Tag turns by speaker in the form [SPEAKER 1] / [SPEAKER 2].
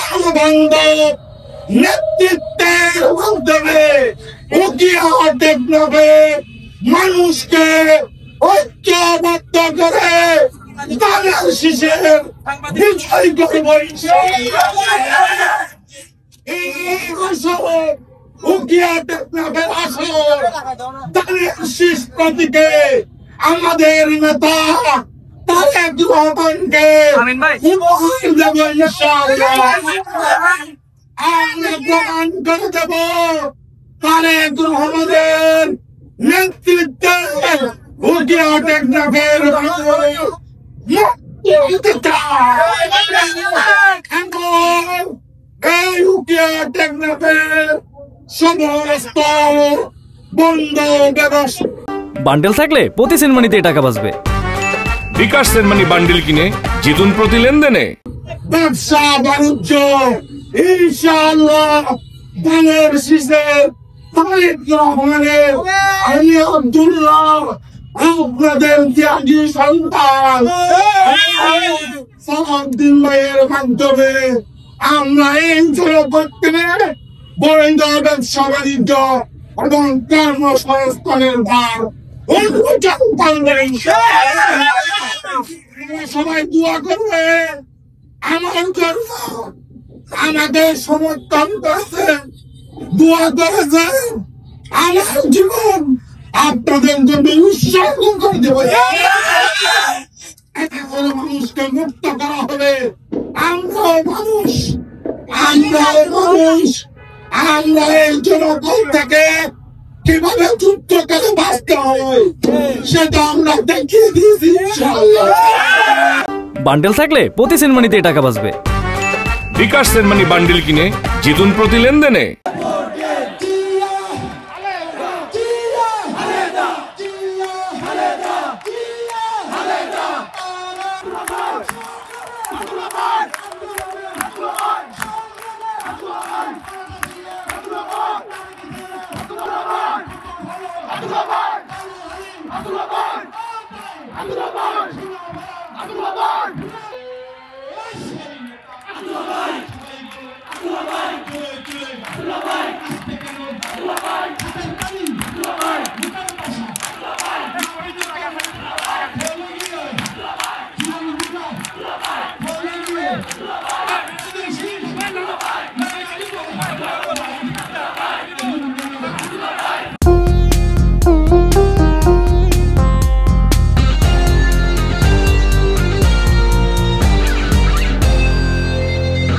[SPEAKER 1] বঙ্গবন্ধু নেতৃত্বের মাধ্যমে মানুষকে ঐক্যবদ্ধ করে দানের শীষের বিজয় করব এই বছর উকিয়া টেকনাফের আসর দানের শীষ প্রতীকে আমাদের নেতা তারেক রহমানকে উপহার দেব ইনশাআল্লাহ। আমরা প্রমাণ করে দেব তারেক রহমানের নেতৃত্বে উকিয়া টেকনাফের এই উকিয়া টেকনাফের সমস্ত বন্ধ ব্যবস্থা
[SPEAKER 2] বান্ডেল থাকলে প্রতি সেনমানিতে টাকা বাঁচবে।
[SPEAKER 3] বিকাশ সেনমানি বান্ডেল কিনে জিতুন প্রতি লেনদেনে।
[SPEAKER 1] ব্যবসা বাণিজ্য ইনশাআল্লাহ দানের শীষে তারেক রহমানের আলী আব্দুল্লাহ আপনাদের ত্যাগী সন্তান সালাউদ্দিন ভাইয়ের মাধ্যমে আমরা এই জনগণকে বৈধ ব্যবসা বাণিজ্য এবং কর্মসংস্থানের ভার সবাই দোয়া করবে। আমার জন্য আমাদের সমর্থন করেছে, দোয়া করেছে, আমার জীবন আপনাদের জন্য উৎসর্গ করে দেব। মানুষকে মুক্ত করা হবে। আমরাও মানুষ, আমরা এই জনগণ থেকে কিভাবে যুদ্ধ করে বাঁচতে হয় সেটা আমরা দেখিয়ে দিয়েছি ইনশাআল্লাহ।
[SPEAKER 2] বান্ডেল থাকলে প্রতি সেনমানিতে টাকা বাঁচবে।
[SPEAKER 3] বিকাশ সেনমানি বান্ডেল কিনে জিতুন প্রতি লেনদেনে।